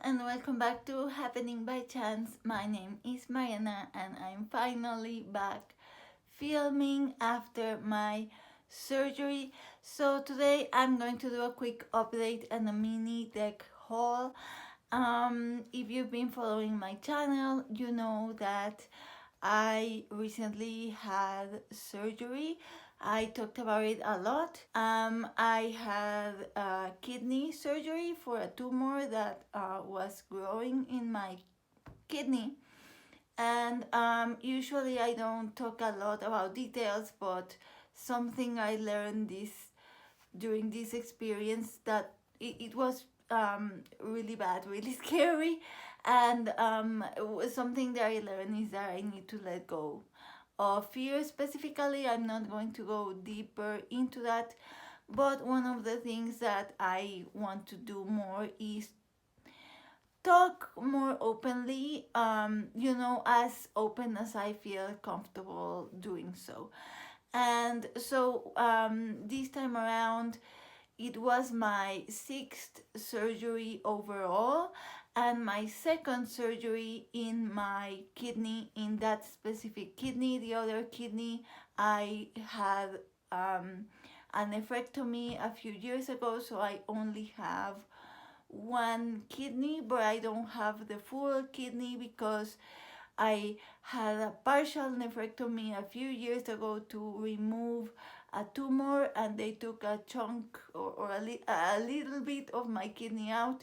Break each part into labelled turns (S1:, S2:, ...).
S1: and welcome back to Happening by Chance. My name is Mariana and I'm finally back filming after my surgery. So today I'm going to do a quick update and a mini deck haul. If you've been following my channel, you know that I recently had surgery. I talked about it a lot. I had kidney surgery for a tumor that was growing in my kidney. And usually I don't talk a lot about details, but something I learned during this experience that it was really bad, really scary. And something that I learned is that I need to let go of fear specifically. I'm not going to go deeper into that, but one of the things that I want to do more is talk more openly, as open as I feel comfortable doing so. And so this time around, it was my 6th surgery overall and my 2nd surgery in my kidney, in that specific kidney. The other kidney, I had a nephrectomy a few years ago, so I only have one kidney, but I don't have the full kidney because I had a partial nephrectomy a few years ago to remove a tumor, and they took a chunk or a little bit of my kidney out,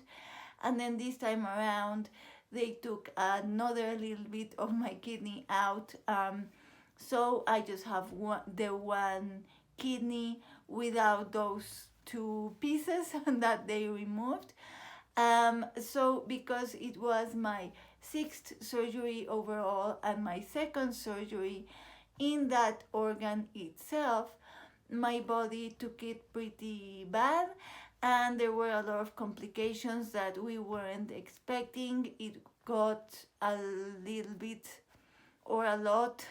S1: and then this time around they took another little bit of my kidney out. So I just have the one kidney without those two pieces that they removed. So because it was my 6th surgery overall and my 2nd surgery in that organ itself, my body took it pretty bad, and there were a lot of complications that we weren't expecting. It got a little bit or a lot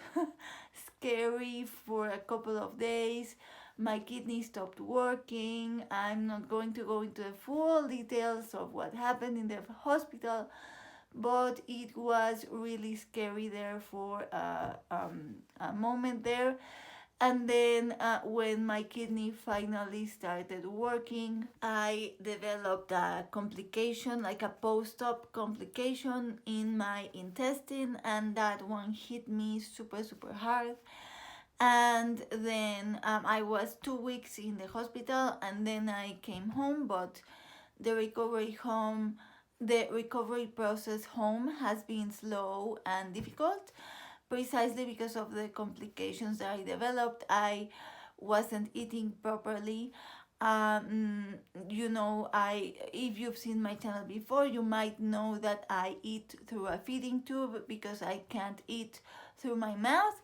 S1: scary for a couple of days. My kidney stopped working. I'm not going to go into the full details of what happened in the hospital, but it was really scary there for a moment there. And then when my kidney finally started working, I developed a complication, like a post-op complication in my intestine, and that one hit me super, super hard. And then I was 2 weeks in the hospital, and then I came home, but the recovery process home has been slow and difficult, precisely because of the complications that I developed. I wasn't eating properly. If you've seen my channel before, you might know that I eat through a feeding tube because I can't eat through my mouth.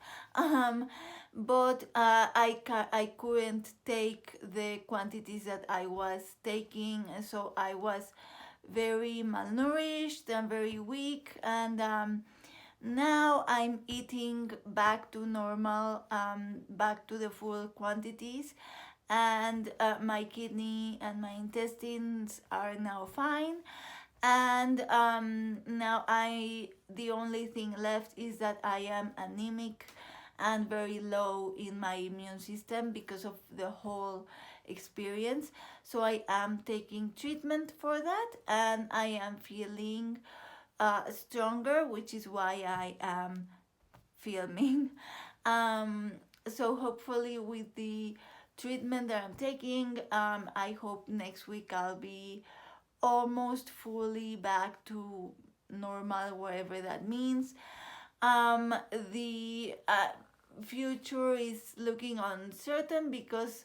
S1: But I couldn't take the quantities that I was taking, so I was very malnourished and very weak. And now I'm eating back to normal, back to the full quantities, and my kidney and my intestines are now fine. And now the only thing left is that I am anemic and very low in my immune system because of the whole experience. So I am taking treatment for that, and I am feeling stronger, which is why I am filming. So hopefully with the treatment that I'm taking, I hope next week I'll be almost fully back to normal, whatever that means. The future is looking uncertain because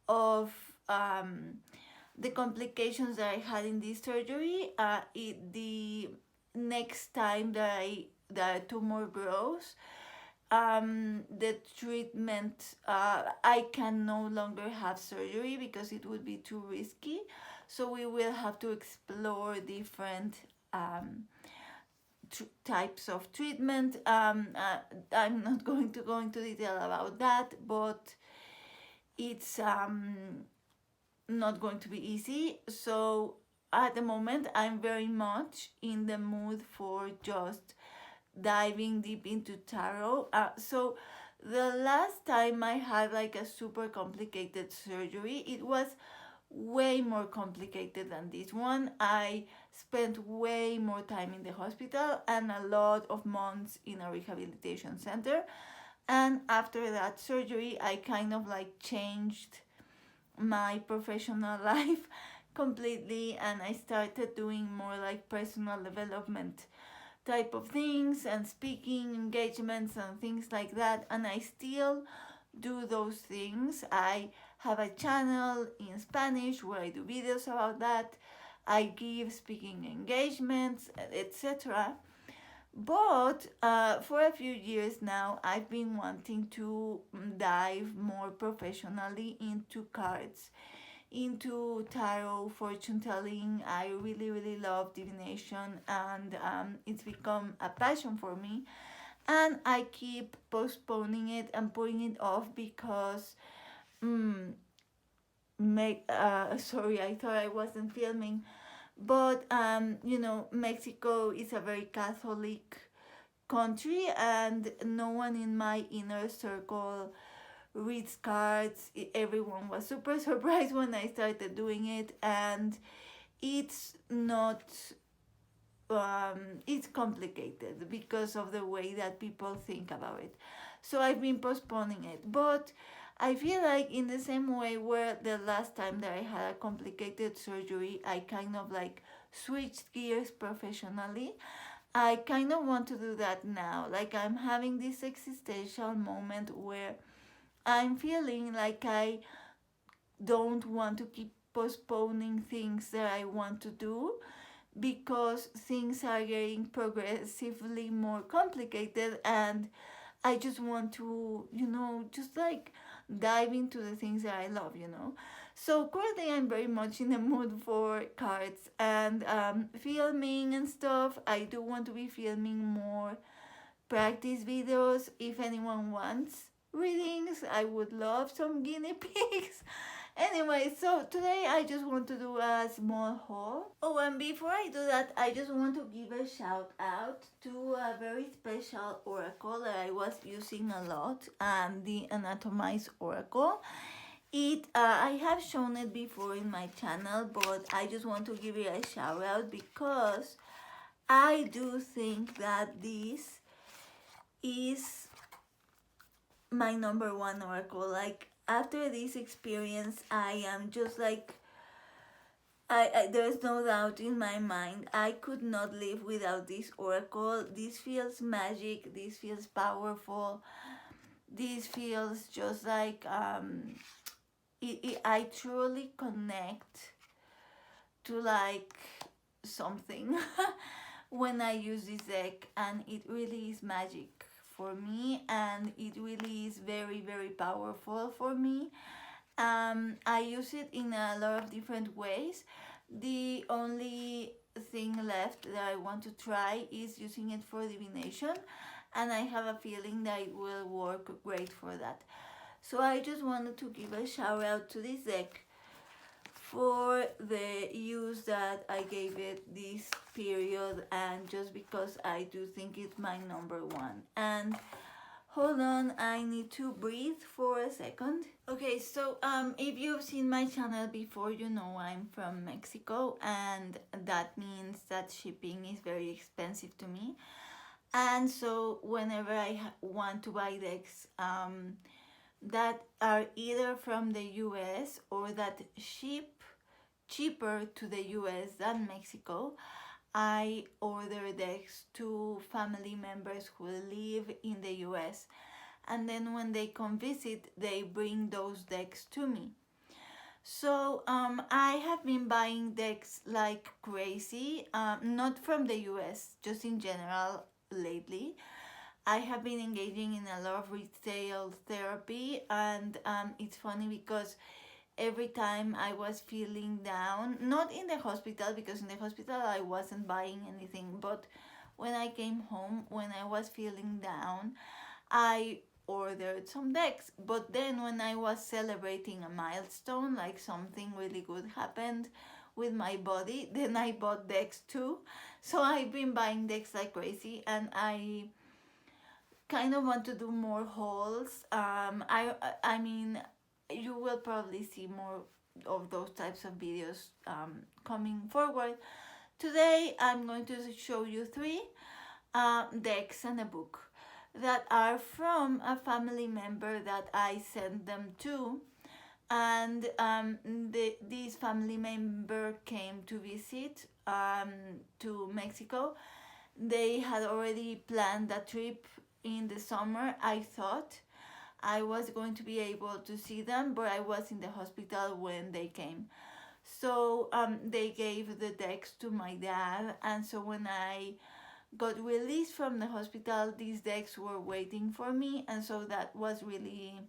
S1: of the complications that I had in this surgery. The next time that the tumor grows, the treatment, I can no longer have surgery because it would be too risky. So we will have to explore different types of treatment. I'm not going to go into detail about that, but it's not going to be easy. So at the moment I'm very much in the mood for just diving deep into tarot. So the last time I had like a super complicated surgery, it was way more complicated than this one. I spent way more time in the hospital and a lot of months in a rehabilitation center. And after that surgery, I kind of like changed my professional life completely, and I started doing more like personal development type of things and speaking engagements and things like that. And I still do those things. I have a channel in Spanish where I do videos about that. I give speaking engagements, etc. But for a few years now, I've been wanting to dive more professionally into cards, into tarot, fortune telling. I really, really love divination, and it's become a passion for me. And I keep postponing it and putting it off because, mm, sorry, I thought I wasn't filming, but Mexico is a very Catholic country, and no one in my inner circle reads cards. Everyone was super surprised when I started doing it, and it's not it's complicated because of the way that people think about it. So I've been postponing it, but I feel like in the same way where the last time that I had a complicated surgery, I kind of like switched gears professionally. I kind of want to do that now. Like I'm having this existential moment where I'm feeling like I don't want to keep postponing things that I want to do because things are getting progressively more complicated, and I just want to, just like dive into the things that I love. So currently I'm very much in the mood for cards and filming and stuff. I do want to be filming more practice videos. If anyone wants readings, I would love some guinea pigs. Anyway, so today I just want to do a small haul. Oh, and before I do that, I just want to give a shout out to a very special oracle that I was using a lot, the Anatomized Oracle. I have shown it before in my channel, but I just want to give it a shout out because I do think that this is my number one oracle. Like after this experience, I am just like there's no doubt in my mind. I could not live without this oracle. This feels magic. This feels powerful. This feels just like I truly connect to like something when I use this deck, and it really is magic for me, and it really is very, very powerful for me. I use it in a lot of different ways. The only thing left that I want to try is using it for divination, and I have a feeling that it will work great for that. So I just wanted to give a shout out to this deck for the use that I gave it this period, and just because I do think it's my number one. And hold on, I need to breathe for a second. Okay, so if you've seen my channel before, you know I'm from Mexico, and that means that shipping is very expensive to me. And so whenever I want to buy decks that are either from the US or that ship cheaper to the US than Mexico, I order decks to family members who live in the US, and then when they come visit, they bring those decks to me. So I have been buying decks like crazy, not from the US, just in general lately. I have been engaging in a lot of retail therapy, and it's funny because every time I was feeling down, not in the hospital, because in the hospital I wasn't buying anything, but when I came home, when I was feeling down, I ordered some decks. But then when I was celebrating a milestone, like something really good happened, with my body. Then I bought decks too. So I've been buying decks like crazy, and I kind of want to do more hauls. I mean, you will probably see more of those types of videos coming forward. Today I'm going to show you three decks and a book that are from a family member that I sent them to, and this family member came to visit to Mexico. They had already planned a trip in the summer. I thought I was going to be able to see them, but I was in the hospital when they came. So they gave the decks to my dad, and so when I got released from the hospital, these decks were waiting for me, and so that was really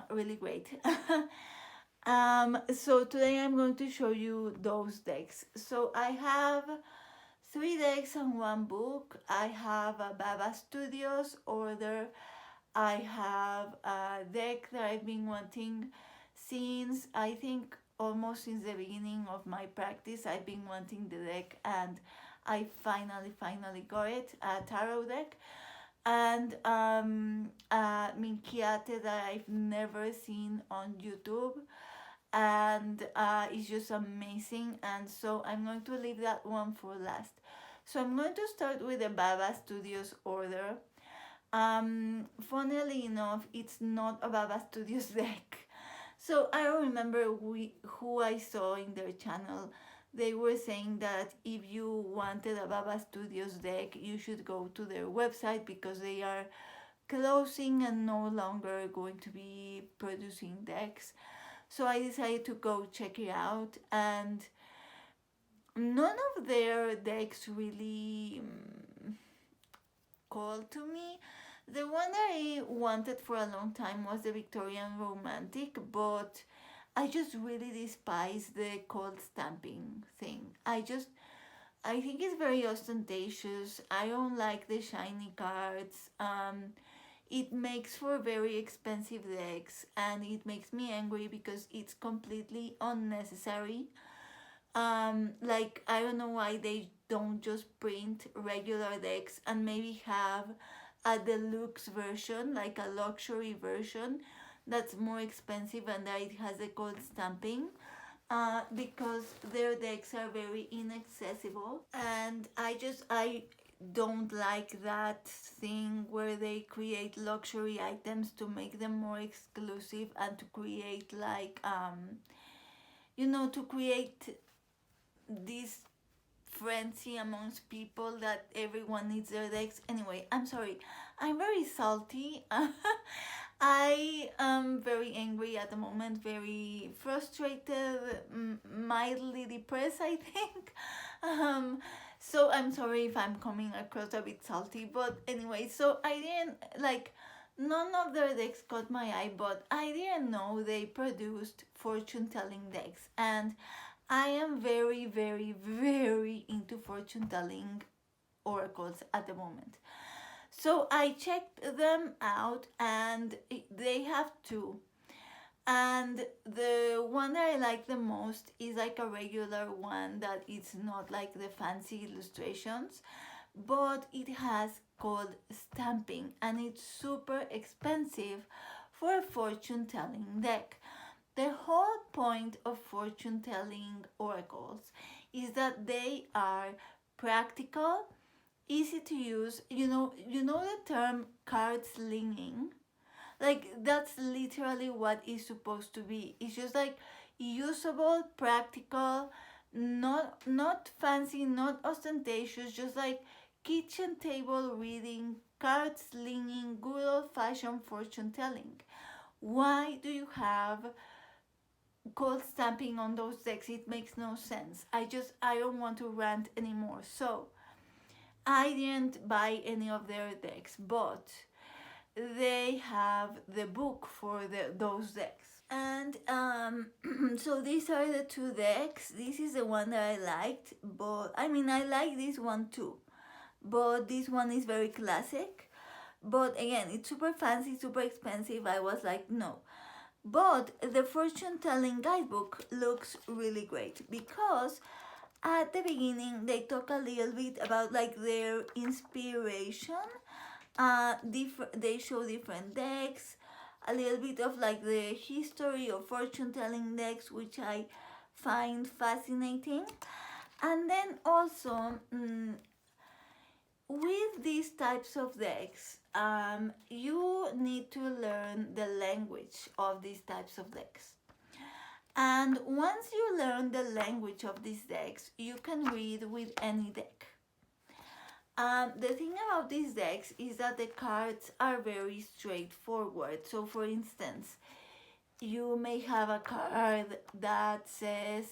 S1: really great. So today I'm going to show you those decks. So I have three decks and one book. I have a Baba Studios order. I have a deck that I've been wanting since, I think, almost since the beginning of my practice. I've been wanting the deck, and I finally got it, a tarot deck. And Minchiate that I've never seen on YouTube, and it's just amazing. And so I'm going to leave that one for last. So I'm going to start with the Baba Studios order. Funnily enough, it's not a Baba Studios deck. So I don't remember who I saw in their channel. They were saying that if you wanted a Baba Studios deck, you should go to their website because they are closing and no longer going to be producing decks. So I decided to go check it out, and none of their decks really called to me. The one I wanted for a long time was the Victorian Romantic, but I just really despise the cold stamping thing. I think it's very ostentatious. I don't like the shiny cards. It makes for very expensive decks, and it makes me angry because it's completely unnecessary. Like, I don't know why they don't just print regular decks and maybe have a deluxe version, like a luxury version that's more expensive and that it has the gold stamping, because their decks are very inaccessible, and I don't like that thing where they create luxury items to make them more exclusive and to create like to create this frenzy amongst people that everyone needs their decks. Anyway, I'm sorry, I'm very salty. I am very angry at the moment, very frustrated, mildly depressed, I think. So I'm sorry if I'm coming across a bit salty, but anyway, so I didn't like, none of their decks caught my eye, but I didn't know they produced fortune telling decks, and I am very into fortune telling oracles at the moment. So I checked them out, and they have two. And the one that I like the most is like a regular one that it's not like the fancy illustrations, but it has gold stamping, and it's super expensive for a fortune telling deck. The whole point of fortune telling oracles is that they are practical, easy to use. You know the term card slinging? Like, that's literally what it's supposed to be. It's just like usable, practical, not fancy, not ostentatious, just like kitchen table reading, card slinging, good old fashioned fortune telling. Why do you have gold stamping on those decks? It makes no sense. I don't want to rant anymore. So I didn't buy any of their decks, but they have the book for those decks. And so these are the two decks. This is the one that I liked, but I mean, I like this one too, but this one is very classic. But again, it's super fancy, super expensive. I was like, no. But the fortune telling guidebook looks really great because at the beginning they talk a little bit about like their inspiration. They show different decks, a little bit of like the history of fortune telling decks, which I find fascinating. And then also, with these types of decks, you need to learn the language of these types of decks. And once you learn the language of these decks, you can read with any deck. The thing about these decks is that the cards are very straightforward. So, for instance, you may have a card that says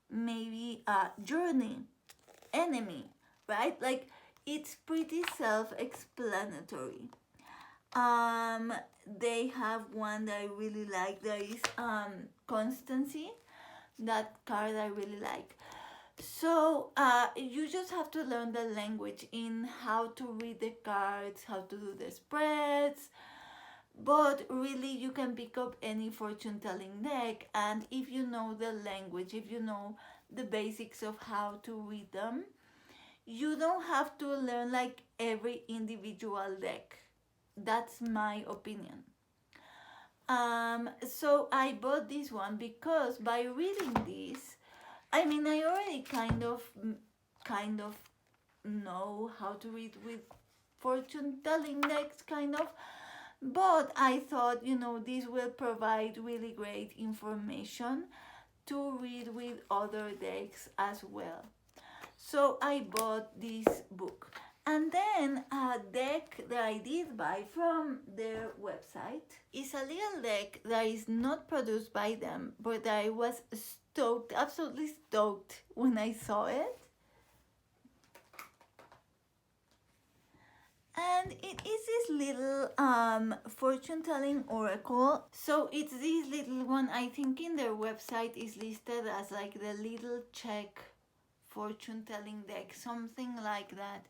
S1: maybe a journey, enemy, right? Like it's pretty self-explanatory. They have one that I really like. There is constancy. That card I really like. So you just have to learn the language in how to read the cards, how to do the spreads. But really, you can pick up any fortune telling deck, and if you know the language, if you know the basics of how to read them, you don't have to learn like every individual deck. That's my opinion. So I bought this one because by reading this, I mean, I already kind of know how to read with fortune telling decks, kind of. But I thought, this will provide really great information to read with other decks as well. So I bought this book. And then a deck that I did buy from their website is a little deck that is not produced by them, but I was stoked, absolutely stoked when I saw it. And it is this little fortune telling oracle. So it's this little one. I think in their website is listed as like the little Czech fortune telling deck, something like that.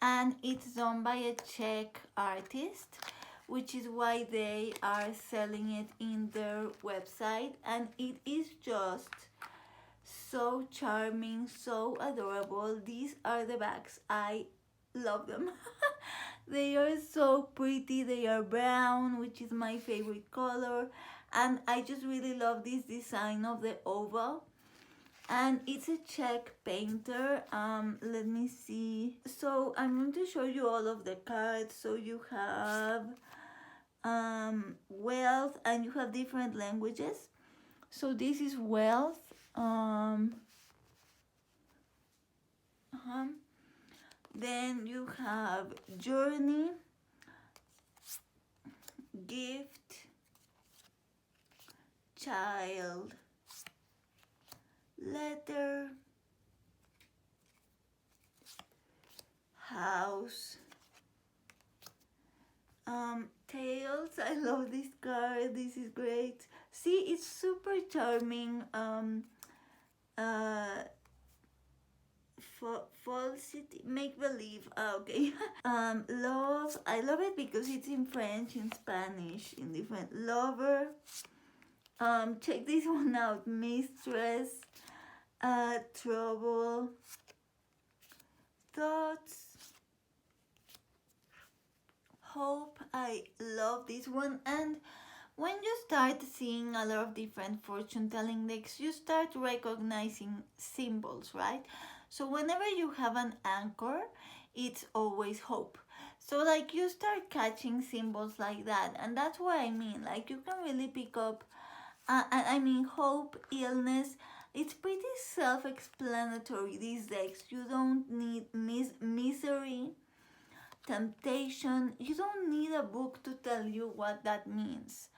S1: And it's done by a Czech artist, which is why they are selling it in their website. And it is just so charming, so adorable. These are the bags. I love them. They are so pretty. They are brown, which is my favorite color, and I just really love this design of the oval. And it's a Czech painter. Let me see. So I'm going to show you all of the cards. So you have wealth, and you have different languages. So this is wealth. Then you have journey, gift, child, letter, house, tails. I love this card. This is great. See, it's super charming. Falsity, make believe. Okay. Love. I love it because it's in French, in Spanish, in different. Lover. Check this one out. Mistress. Trouble. Thoughts. Hope. I love this one. And when you start seeing a lot of different fortune telling decks, you start recognizing symbols, right? So whenever you have an anchor, it's always hope. So like you start catching symbols like that, and that's what I mean. Like you can really pick up, hope, illness. It's pretty self-explanatory, these decks. You don't need misery, temptation. You don't need a book to tell you what that means.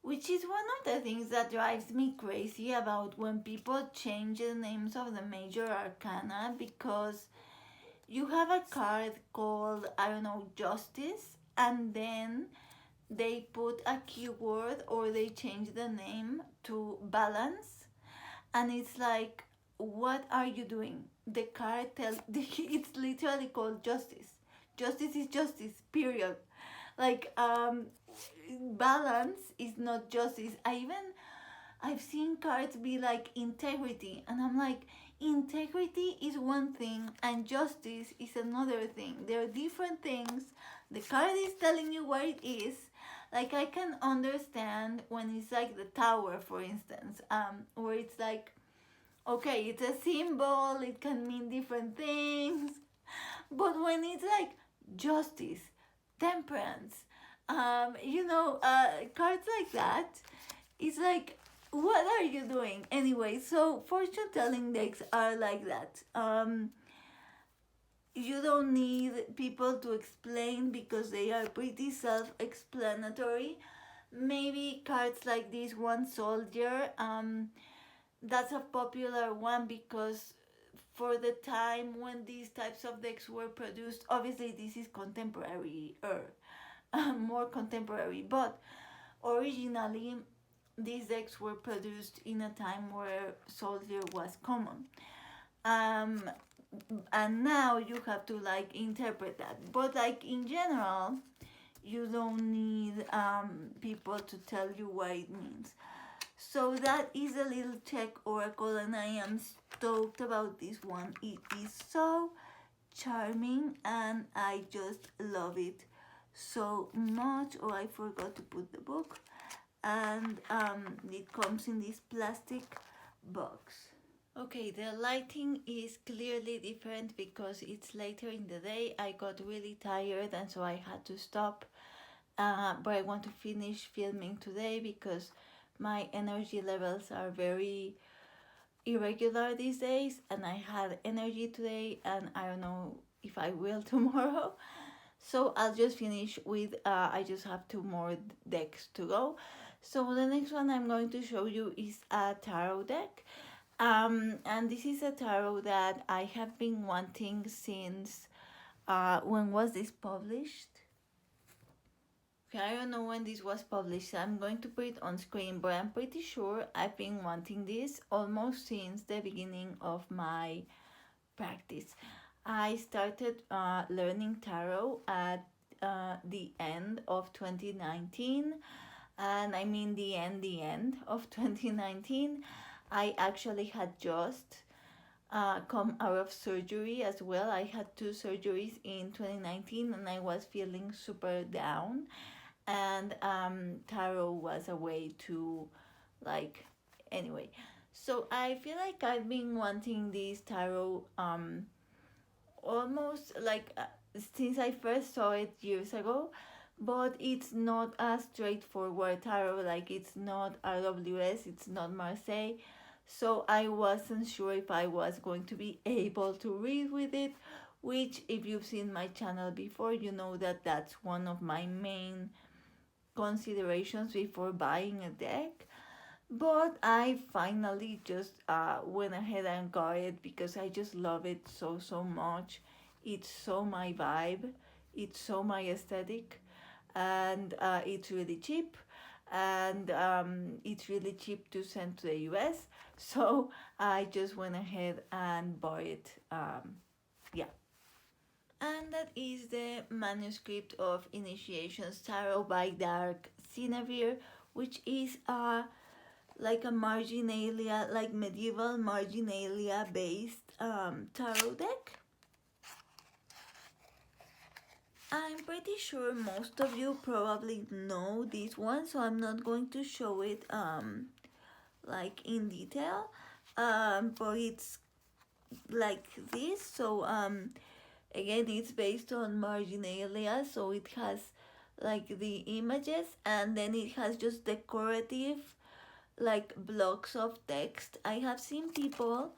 S1: Which is one of the things that drives me crazy about when people change the names of the major arcana, because you have a card called, I don't know, justice, and then they put a keyword or they change the name to balance, and it's like, what are you doing? The card tells, it's literally called justice. Justice is justice, period. Like, balance is not justice. I've seen cards be like integrity, and I'm like, integrity is one thing and justice is another thing. They're different things. The card is telling you what it is. Like, I can understand when it's like the tower, for instance, where it's like, okay, it's a symbol, it can mean different things. But when it's like justice, temperance, cards like that, it's like, what are you doing? Anyway, so fortune telling decks are like that. You don't need people to explain because they are pretty self-explanatory. Maybe cards like this one, Soldier, that's a popular one because for the time when these types of decks were produced, obviously this is contemporary, more contemporary, but originally these decks were produced in a time where Soldier was common. And now you have to like interpret that. But like in general, you don't need people to tell you what it means. So that is a little Czech oracle, and I am stoked about this one. It is so charming and I just love it so much. Oh, I forgot to put the book. And it comes in this plastic box. Okay, the lighting is clearly different because it's later in the day. I got really tired and so I had to stop. But I want to finish filming today because my energy levels are very irregular these days, and I had energy today and I don't know if I will tomorrow. So I'll just finish with, I just have 2 more decks to go. So the next one I'm going to show you is a tarot deck. And this is a tarot that I have been wanting since, when was this published? Okay, I don't know when this was published, so I'm going to put it on screen, but I'm pretty sure I've been wanting this almost since the beginning of my practice. I started learning tarot at the end of 2019, and I mean the end of 2019. I actually had just come out of surgery as well. I had 2 surgeries in 2019 and I was feeling super down, and tarot was a way to, like, anyway. So I feel like I've been wanting this tarot almost like since I first saw it years ago, but it's not a straightforward tarot. Like, it's not RWS, it's not Marseille, so I wasn't sure if I was going to be able to read with it, which, if you've seen my channel before, you know that that's one of my main considerations before buying a deck. But I finally just went ahead and got it because I just love it so much. It's so my vibe, it's so my aesthetic, and it's really cheap, and it's really cheap to send to the US, so I just went ahead and bought it. Yeah. And that is the Manuscript of Initiations Tarot by Dark Synevr, which is like a marginalia, like medieval marginalia based tarot deck. I'm pretty sure most of you probably know this one, so I'm not going to show it like in detail, but it's like this. So again, it's based on marginalia, so it has like the images, and then it has just decorative like blocks of text. I have seen people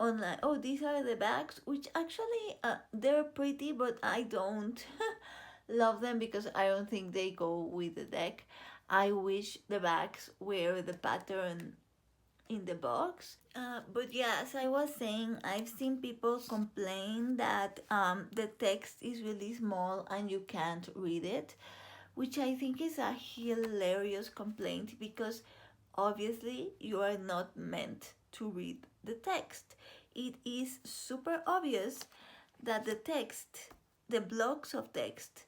S1: online, oh, these are the backs, which actually they're pretty, but I don't love them because I don't think they go with the deck. I wish the backs were the pattern in the box. But yeah, as I was saying, I've seen people complain that the text is really small and you can't read it, which I think is a hilarious complaint because obviously you are not meant to read the text. It is super obvious that the text, the blocks of text,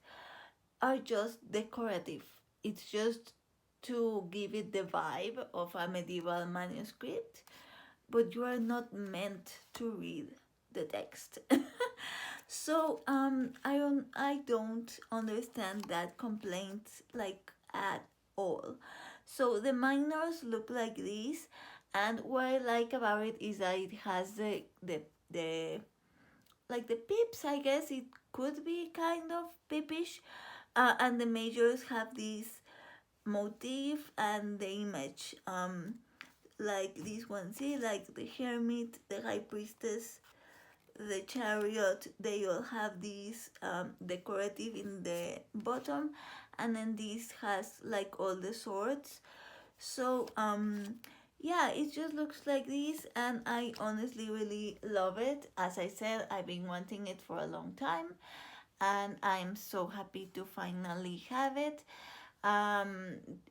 S1: are just decorative. it's just to give it the vibe of a medieval manuscript, but you are not meant to read the text. So I don't understand that complaint like at all. So the minors look like this, and what I like about it is that it has the like the pips. I guess it could be kind of pipish, and the majors have this motif and the image. Like this one, see, like the hermit, the high priestess, the chariot, they all have these decorative in the bottom, and then this has like all the swords. So yeah, it just looks like this, and I honestly really love it. As I said, I've been wanting it for a long time, and I'm so happy to finally have it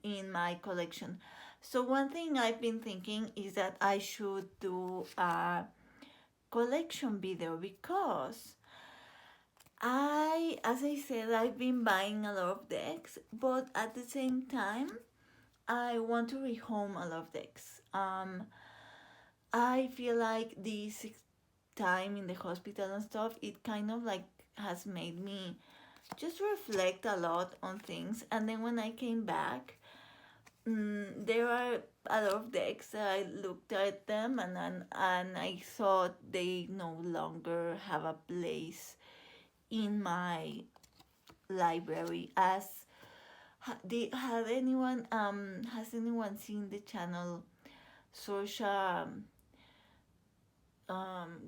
S1: in my collection. So one thing I've been thinking is that I should do a collection video, because as I said, I've been buying a lot of decks, but at the same time, I want to rehome a lot of decks. I feel like this time in the hospital and stuff, it kind of like has made me just reflect a lot on things. And then when I came back, there are a lot of decks that I looked at them, and I thought they no longer have a place in my library. As has anyone seen the channel Sorsha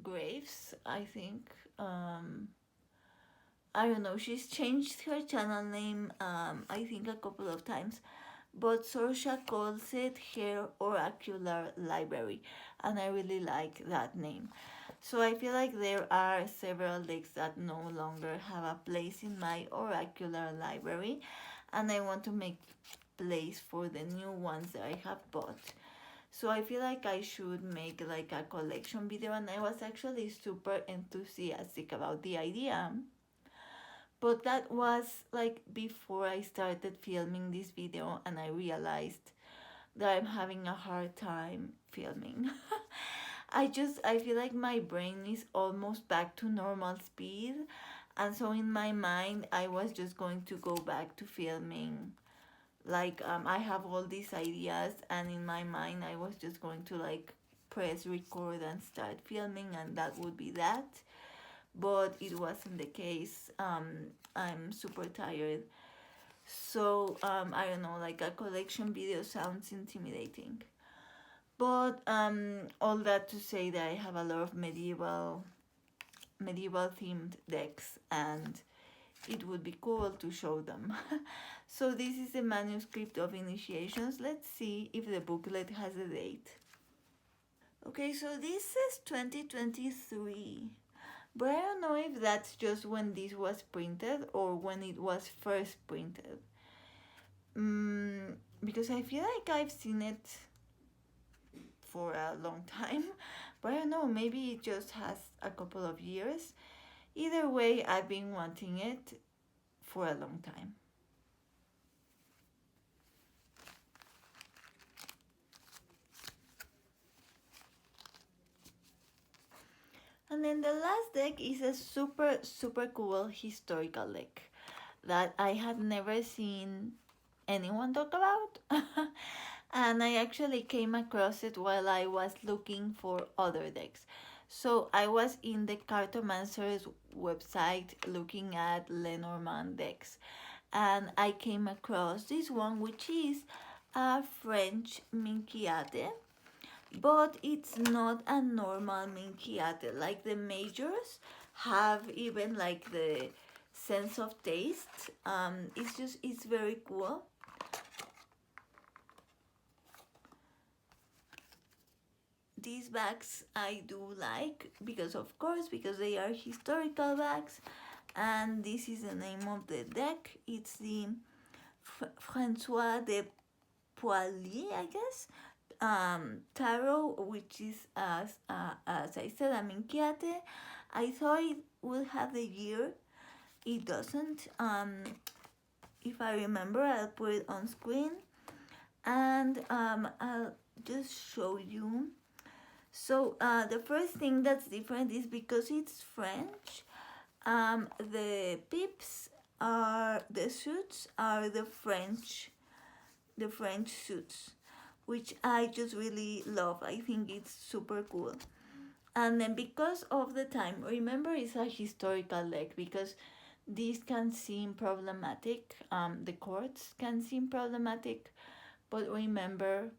S1: Graves? I think I don't know. She's changed her channel name I think a couple of times, but Sorsha calls it her oracular library, and I really like that name. So I feel like there are several decks that no longer have a place in my oracular library, and I want to make place for the new ones that I have bought. So I feel like I should make like a collection video, and I was actually super enthusiastic about the idea. But that was like before I started filming this video, and I realized that I'm having a hard time filming. I feel like my brain is almost back to normal speed, and so in my mind I was just going to go back to filming. Like I have all these ideas, and in my mind I was just going to like press record and start filming, and that would be that. But it wasn't the case. I'm super tired, so I don't know, like a collection video sounds intimidating. But all that to say that I have a lot of medieval themed decks, and it would be cool to show them. So this is a manuscript of initiations. Let's see if the booklet has a date. Okay, so this says 2023, but I don't know if that's just when this was printed or when it was first printed. Because I feel like I've seen it for a long time, but I don't know, maybe it just has a couple of years. Either way, I've been wanting it for a long time. And then the last deck is a super cool historical deck that I had never seen anyone talk about. And I actually came across it while I was looking for other decks. So I was in the Cartomancer's website looking at Lenormand decks, and I came across this one, which is a French Minchiate, but it's not a normal Minchiate. Like the majors have even like the sense of taste. It's very cool. These bags I do like because they are historical bags, and this is the name of the deck. It's the Francois de Poilly, I guess, tarot, which is as I said, a Minchiate. I thought it would have the year. It doesn't. if I remember, I'll put it on screen, and I'll just show you. So the first thing that's different is because it's French, the pips are, the suits are the French suits, which I just really love. I think it's super cool. And then because of the time, remember, it's a historical deck, because these can seem problematic, the chords can seem problematic, but remember,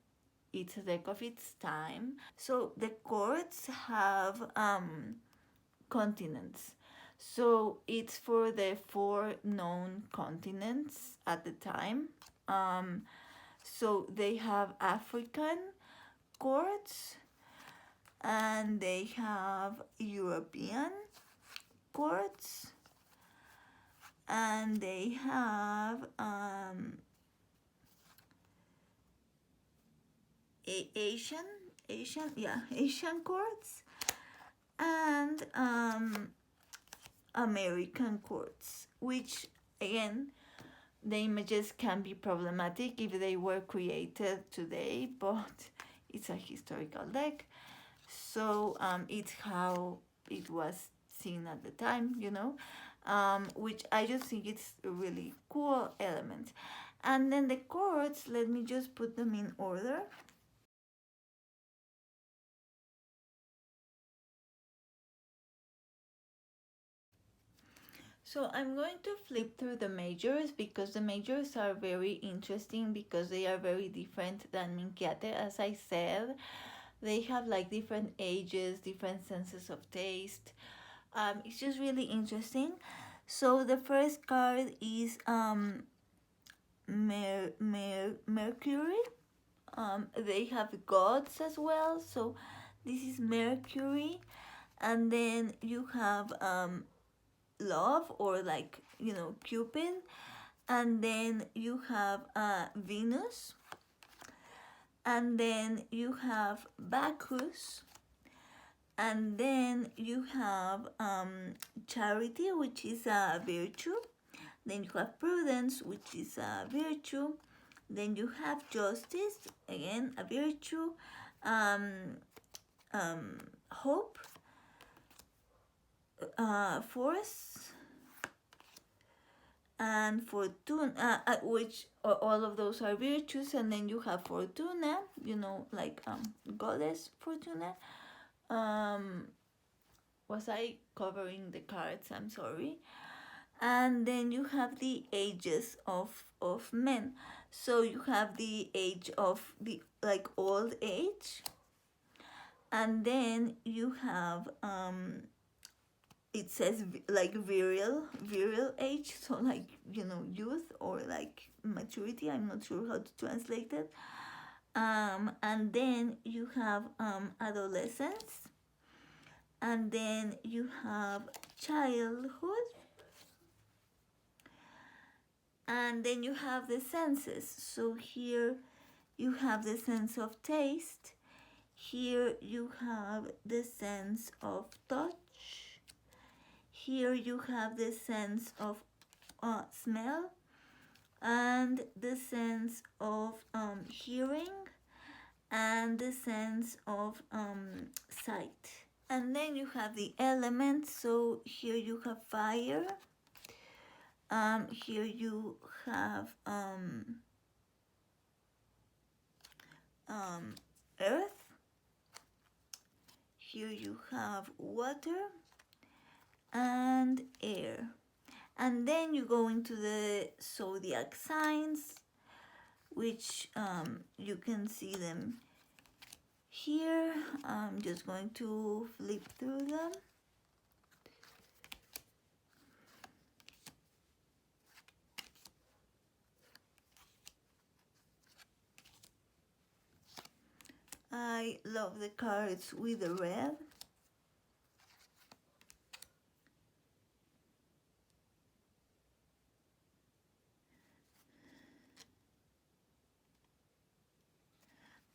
S1: it's a deck of its time. So the chords have continents. So it's for the 4 known continents at the time. So they have African chords, and they have European chords, and they have Asian chords, and American chords, which again, the images can be problematic if they were created today, but it's a historical deck, so it's how it was seen at the time, which I just think it's a really cool element. And then the chords, let me just put them in order. So I'm going to flip through the majors, because the majors are very interesting, because they are very different than Minchiate. As I said, they have like different ages, different senses of taste. It's just really interesting. So the first card is Mercury. They have gods as well, so this is Mercury. And then you have love, or like, Cupid. And then you have Venus. And then you have Bacchus. And then you have charity, which is a virtue. Then you have prudence, which is a virtue. Then you have justice, again a virtue. Hope, force, and fortuna, which all of those are virtues. And then you have Fortuna, like goddess Fortuna. Was I covering the cards? I'm sorry. And then you have the ages of men. So you have the age of the old age, and then you have it says like virile age, so like youth, or like maturity. I'm not sure how to translate it. And then you have adolescence, and then you have childhood, and then you have the senses. So here you have the sense of taste, here you have the sense of touch, here you have the sense of smell, and the sense of hearing, and the sense of sight. And then you have the elements. So here you have fire, here you have earth, here you have water, and air. And then you go into the zodiac signs, which you can see them here. I'm just going to flip through them. I love the cards with the red.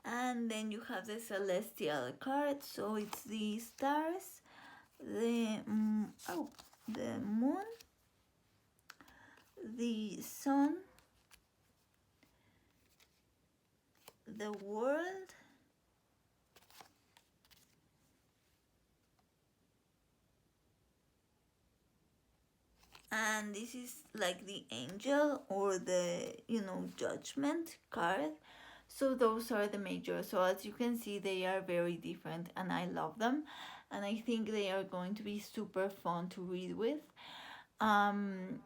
S1: And then you have the celestial cards. So it's the stars, the moon, the sun, and this is like the angel or the judgment card. So those are the major. So as you can see, they are very different and I love them, and I think they are going to be super fun to read with. um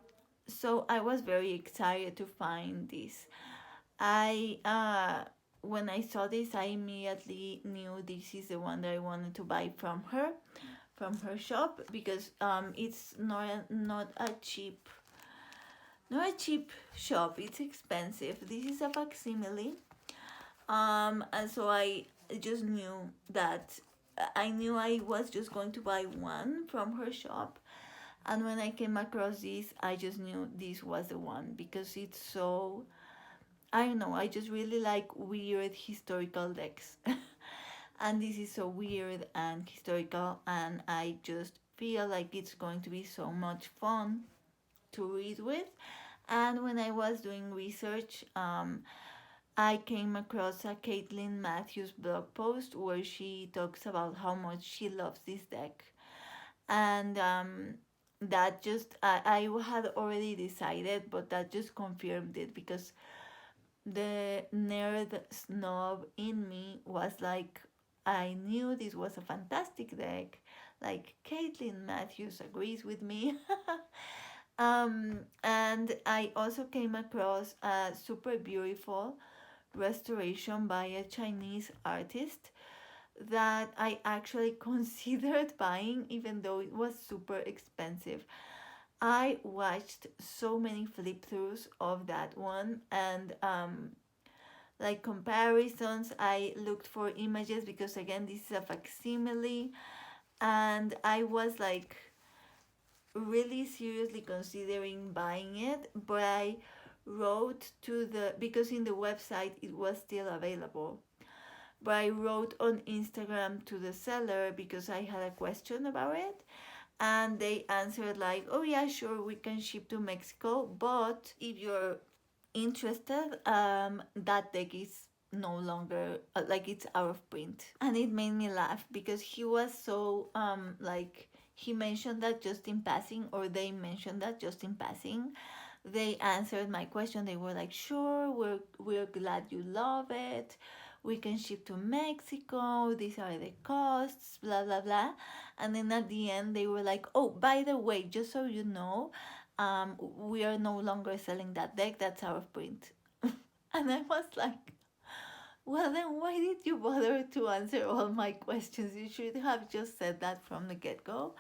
S1: so I was very excited to find this. I When I saw this, I immediately knew this is the one that I wanted to buy from her shop, because it's not a cheap shop. It's expensive. This is a facsimile. And so I just knew that I knew I was just going to buy one from her shop. And when I came across this, I just knew this was the one, because it's so, I don't know, I just really like weird historical decks. And this is so weird and historical, and I just feel like it's going to be so much fun to read with. And when I was doing research, I came across a Caitlin Matthews blog post where she talks about how much she loves this deck. And that just, I had already decided, but that just confirmed it, because the nerd snob in me was like, I knew this was a fantastic deck. Like, Caitlin Matthews agrees with me. And I also came across a super beautiful restoration by a Chinese artist that I actually considered buying, even though it was super expensive. I watched so many flip throughs of that one, and like comparisons. I looked for images, because again, this is a facsimile, and I was like really seriously considering buying it, but I wrote to the, because in the website it was still available, but I wrote on Instagram to the seller because I had a question about it, and they answered like, oh yeah, sure, we can ship to Mexico, but if you're interested, that deck is no longer, like, it's out of print. And it made me laugh, because he was so like, he mentioned that just in passing, or they mentioned that just in passing. They answered my question. They were like, sure, we're glad you love it, we can ship to Mexico, these are the costs, blah blah blah. And then at the end they were like, oh, by the way, just so you know, we are no longer selling that deck, that's out of print. And I was like, well, then why did you bother to answer all my questions? You should have just said that from the get-go.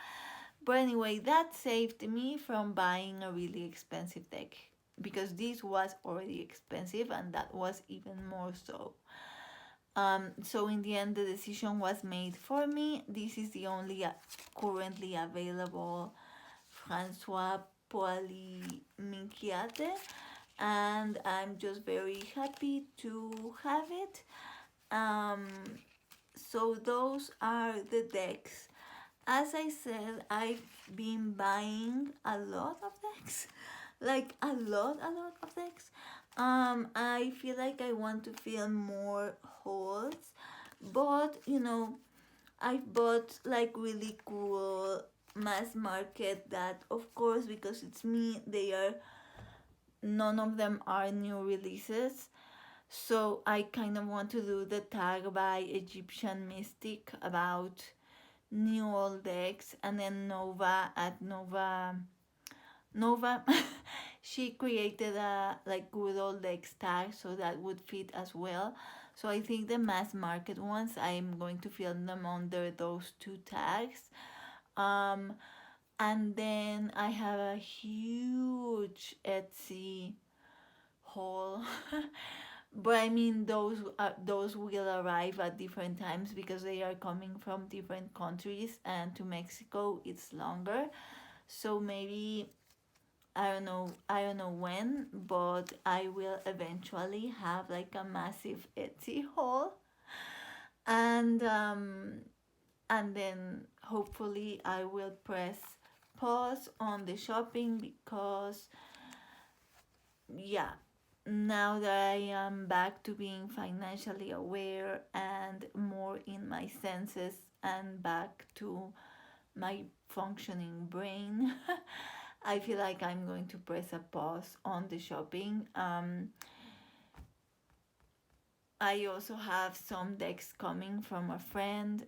S1: But anyway, that saved me from buying a really expensive deck, because this was already expensive and that was even more so. So in the end, the decision was made for me. This is the only currently available Francois Poilly Minchiate, and I'm just very happy to have it. Um, so those are the decks. As I said, I've been buying a lot of decks, like a lot of decks. I feel like I want to fill more holes, but I've bought like really cool mass market that, of course, because it's me, they are, none of them are new releases. So I kind of want to do the tag by Egyptian Mystic about new old decks, and then Nova she created a like good old decks tag, so that would fit as well. So I think the mass market ones, I'm going to fill them under those two tags. um and then I have a huge Etsy haul. But I mean, those will arrive at different times, because they are coming from different countries, and to Mexico it's longer. So maybe, I don't know when, but I will eventually have like a massive Etsy haul. And then hopefully I will press pause on the shopping, because yeah, now that I am back to being financially aware and more in my senses and back to my functioning brain, I feel like I'm going to press a pause on the shopping. I also have some decks coming from a friend.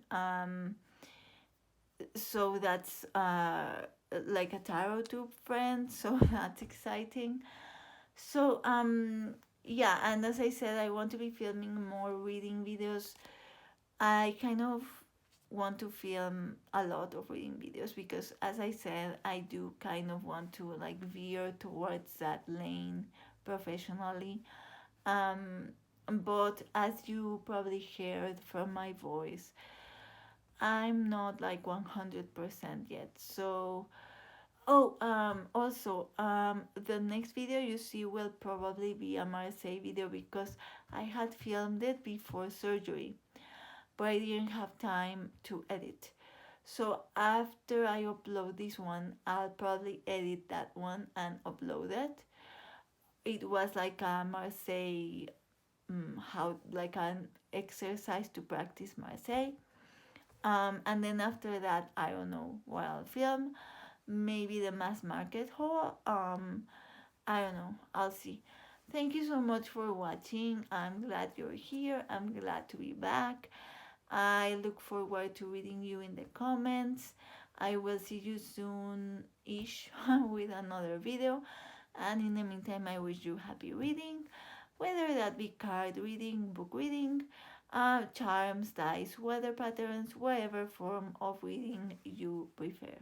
S1: So that's like a tarot tube friend, so that's exciting. So yeah, and as I said, I want to be filming more reading videos. I kind of want to film a lot of reading videos because, as I said, I do kind of want to like veer towards that lane professionally. um but as you probably heard from my voice, I'm not like 100% yet. So, oh, also, the next video you see will probably be a Marseille video because I had filmed it before surgery, but I didn't have time to edit. So after I upload this one, I'll probably edit that one and upload it. It was like a Marseille, how like an exercise to practice Marseille. And then after that, I don't know what I'll film. Maybe the mass market haul. I don't know. I'll see. Thank you so much for watching. I'm glad you're here. I'm glad to be back. I look forward to reading you in the comments. I will see you soon ish with another video. And in the meantime, I wish you happy reading, whether that be card reading, book reading, charms, dice, weather patterns, whatever form of reading you prefer.